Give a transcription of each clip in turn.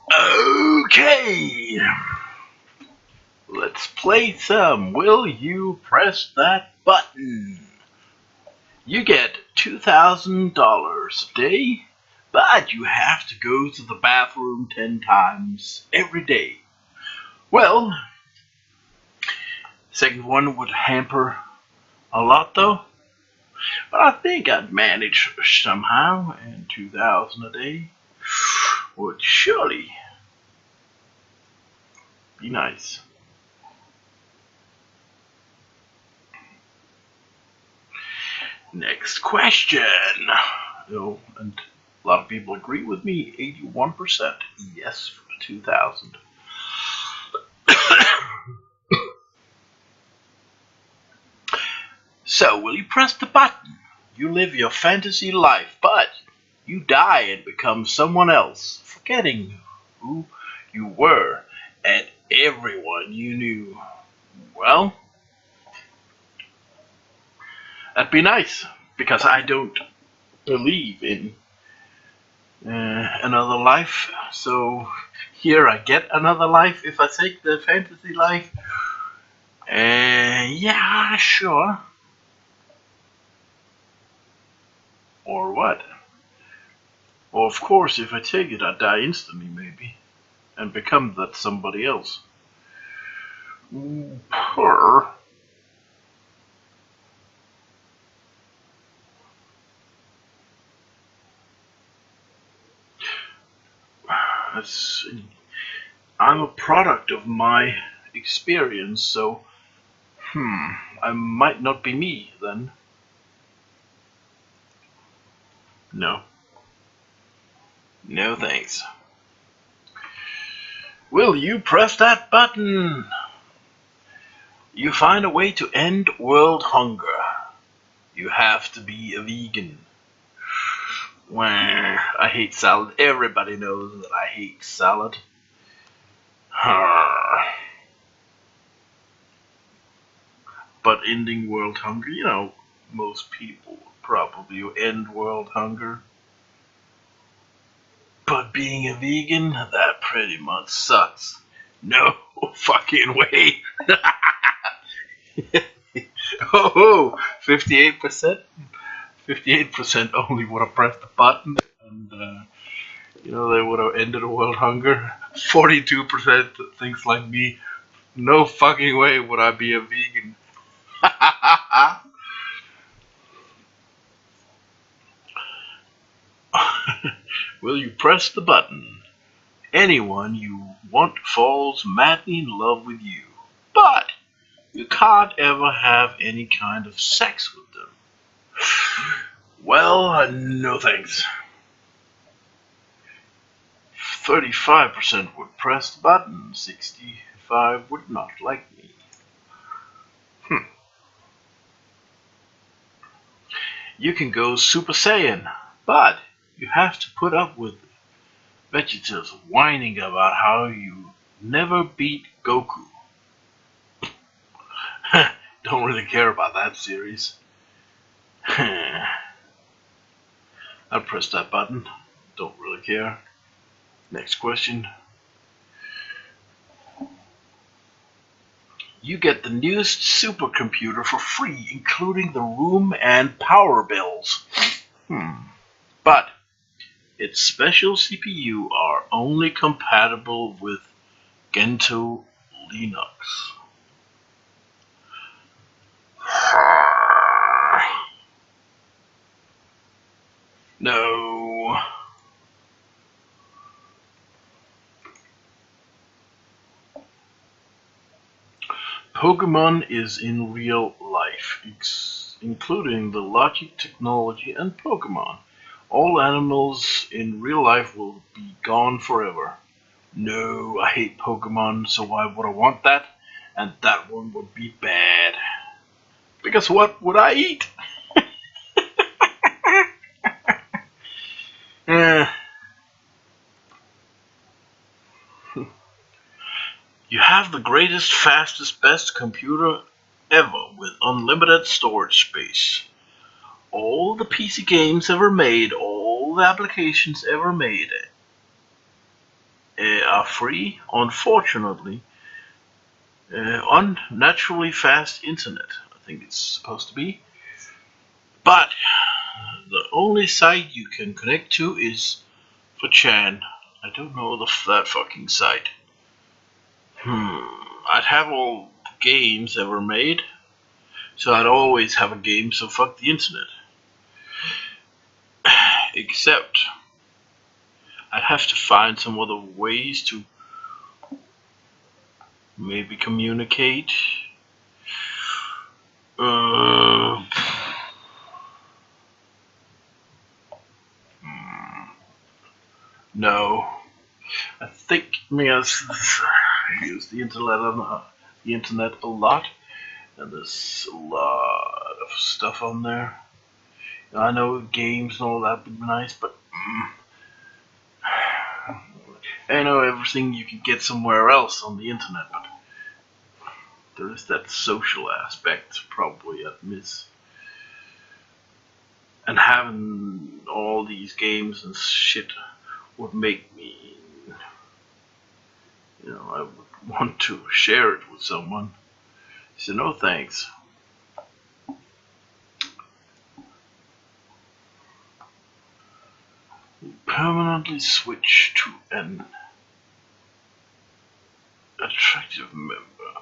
Okay, let's play some Will You Press That Button? You get $2,000 a day, but you have to go to the bathroom 10 times every day. Well, second one would hamper a lot though, but I think I'd manage somehow, and 2,000 a day would surely be nice. Next question. Oh, and a lot of people agree with me. 81% yes for 2,000. So, will you press the button? You live your fantasy life, but you die and become someone else, forgetting who you were and everyone you knew. Well, that'd be nice, because I don't believe in another life. So here I get another life if I take the fantasy life. Yeah, sure. Or what? Well, of course, if I take it, I die instantly, maybe, and become that somebody else. Purr. Let's see. I'm a product of my experience, so I might not be me then. No. No thanks. Will you press that button? You find a way to end world hunger. You have to be a vegan. Wah, I hate salad. Everybody knows that I hate salad. But ending world hunger, most people probably end world hunger. But being a vegan, that pretty much sucks. No fucking way. Oh, 58%? 58% only would have pressed the button, and they would have ended world hunger. 42% thinks like me. No fucking way would I be a vegan. Will you press the button? Anyone you want falls madly in love with you, but you can't ever have any kind of sex with them. Well, no thanks. 35% would press the button, 65 would not like me. You can go Super Saiyan, but you have to put up with Vegeta's whining about how you never beat Goku. Don't really care about that series. I'd press that button. Don't really care. Next question. You get the newest supercomputer for free, including the room and power bills. But its special CPU are only compatible with Gentoo Linux. No. Pokemon is in real life, including the logic, technology, and Pokemon. All animals in real life will be gone forever. No, I hate Pokemon, so why would I want that? And that one would be bad. Because what would I eat? Eh. You have the greatest, fastest, best computer ever with unlimited storage space. All the PC games ever made, all the applications ever made. are free, unfortunately, unnaturally fast internet. I think it's supposed to be. But the only site you can connect to is 4chan. I don't know that fucking site. I'd have all games ever made, so I'd always have a game, so fuck the internet. Except, I'd have to find some other ways to maybe communicate. No. I think I use the internet a lot, and there's a lot of stuff on there. I know games and all that would be nice, but I know everything you can get somewhere else on the internet, but there is that social aspect probably I'd miss. And having all these games and shit would make me, I would want to share it with someone. So no thanks. Permanently switch to an attractive member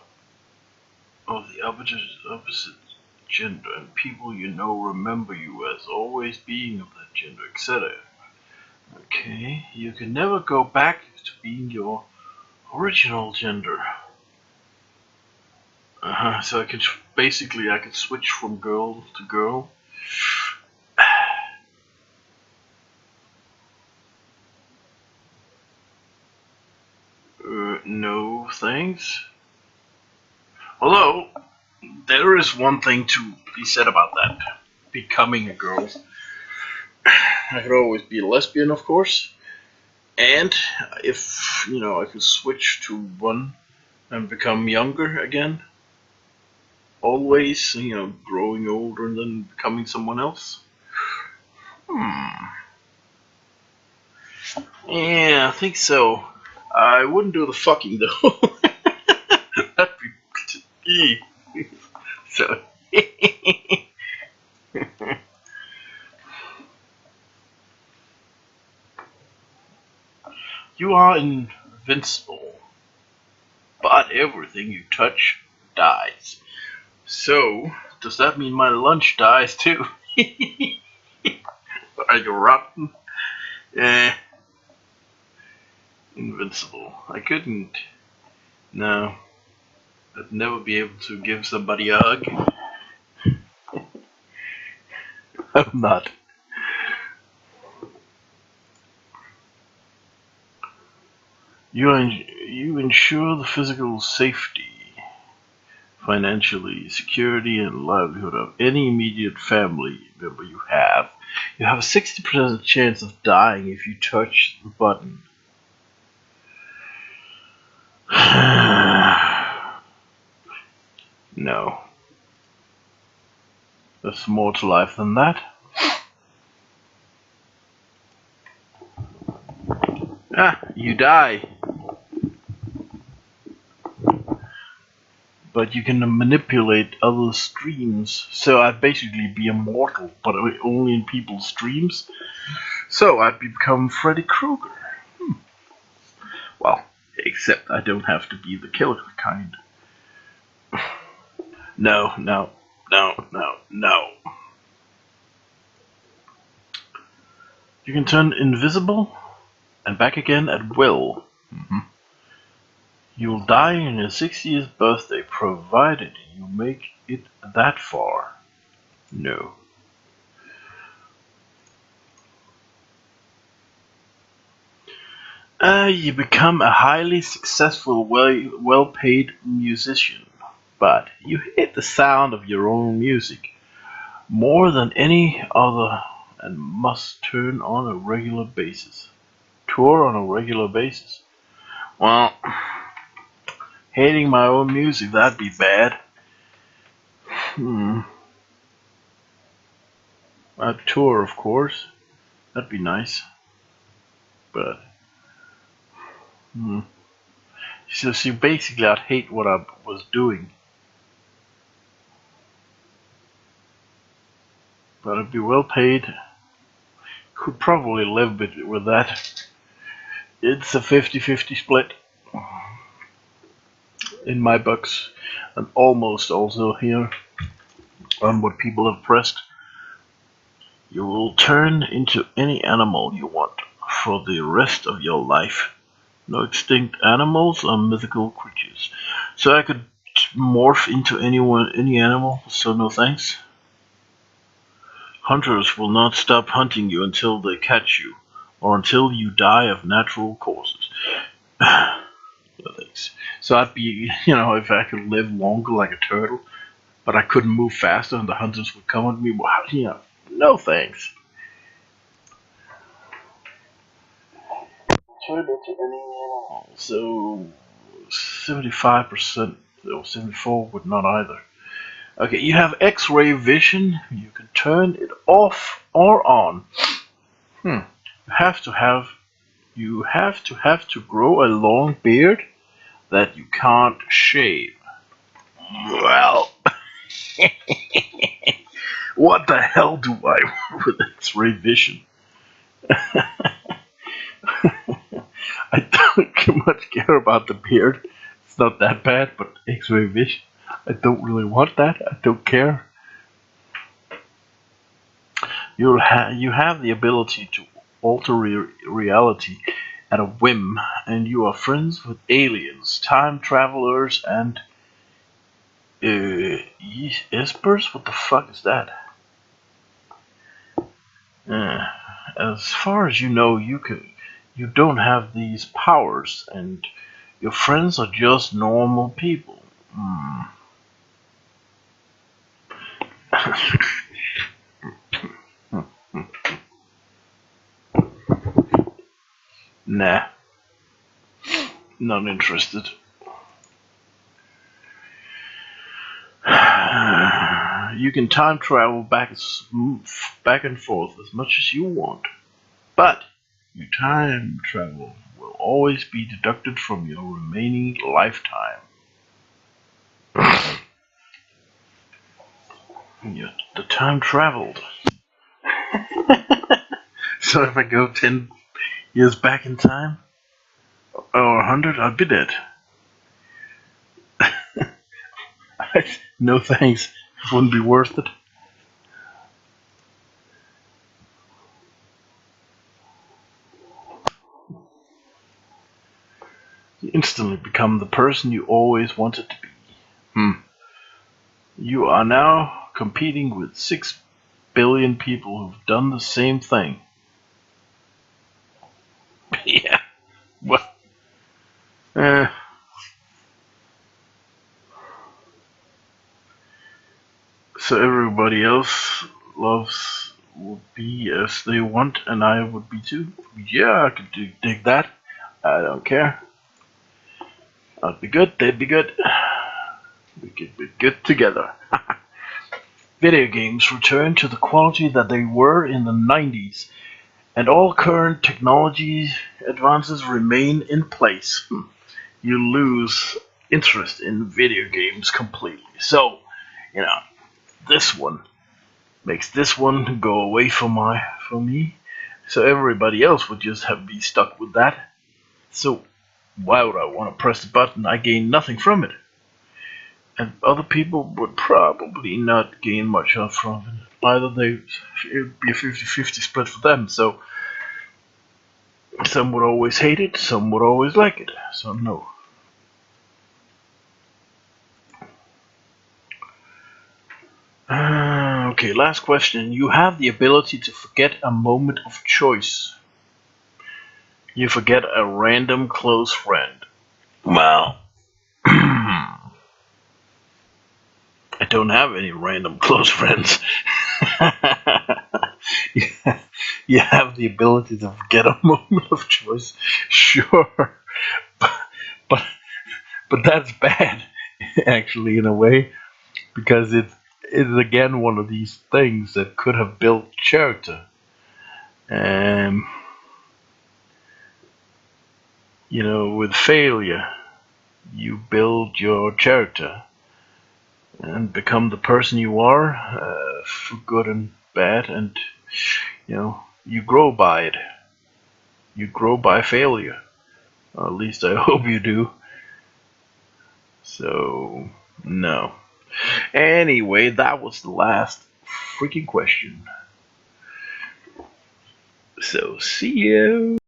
of the opposite gender, and people remember you as always being of that gender, etc. Okay, you can never go back to being your original gender. So I could switch from girl to girl. No thanks. Although, there is one thing to be said about that. Becoming a girl. I could always be a lesbian, of course. And if, I could switch to one and become younger again. Always, growing older and then becoming someone else. Yeah, I think so. I wouldn't do the fucking though. That'd be so. You are invincible, but everything you touch dies. So, does that mean my lunch dies too? Are you rotten? Invincible. I couldn't. No. I'd never be able to give somebody a hug. I'm not. You ensure the physical safety, financially, security, and livelihood of any immediate family member you have. You have a 60% chance of dying if you touch the button. No. There's more to life than that. You die. But you can manipulate other streams, so I'd basically be immortal, but only in people's streams. So I'd become Freddy Krueger. Well, except I don't have to be the killer kind. No. You can turn invisible and back again at will. You'll die on your 60th birthday, provided you make it that far. No. You become a highly successful, well-paid musician, but you hate the sound of your own music more than any other and must tour on a regular basis. Well, hating my own music, that'd be bad. I'd tour, of course. That'd be nice. But Hmm. So see, basically, I'd hate what I was doing, but I'd be well paid. Could probably live with that. It's a 50-50 split in my books, and almost also here on what people have pressed. You will turn into any animal you want for the rest of your life. No extinct animals or mythical creatures. So I could morph into any animal, so no thanks. Hunters will not stop hunting you until they catch you, or until you die of natural causes. No thanks. So I'd be, if I could live longer like a turtle, but I couldn't move faster and the hunters would come at me, well, no thanks. Turn into any animal. So 75% or 74 would not either. Okay, you have X-ray vision. You can turn it off or on. Hmm. You have to grow a long beard that you can't shave. Well, what the hell do I want with X-ray vision? I don't much care about the beard. It's not that bad, but X-ray vision, I don't really want that. I don't care. You have the ability to alter reality at a whim, and you are friends with aliens, time travelers, and espers. What the fuck is that? Uh, as far as you know, you don't have these powers, and your friends are just normal people. Hmm. Nah, not interested. You can time travel back and forth as much as you want, but your time travel will always be deducted from your remaining lifetime. Yet the time traveled. So if I go 10 years back in time, or 100, I'd be dead. No thanks. It wouldn't be worth it. You instantly become the person you always wanted to be. Hmm. You are now competing with 6 billion people who've done the same thing. Yeah. Well, eh. So everybody else loves will be as they want, and I would be too. Yeah, I could dig that. I don't care. I'd be good. They'd be good. We could be good together. Video games return to the quality that they were in the 90s, and all current technology advances remain in place. You lose interest in video games completely. So, you know, this one makes this one go away from me. So everybody else would just have be stuck with that. So why would I want to press the button? I gain nothing from it. And other people would probably not gain much from it. Either it would be a 50-50 split for them. So some would always hate it, some would always like it. So no. Okay, last question. You have the ability to forget a moment of choice. You forget a random close friend. Well, I don't have any random close friends. You have the ability to forget a moment of choice, sure, but but, but that's bad, actually, in a way, because it's again one of these things that could have built character. Um, with failure, you build your character and become the person you are, for good and bad, and you grow by it. You grow by failure. Or at least I hope you do. So, no. Anyway, that was the last freaking question. So, see you.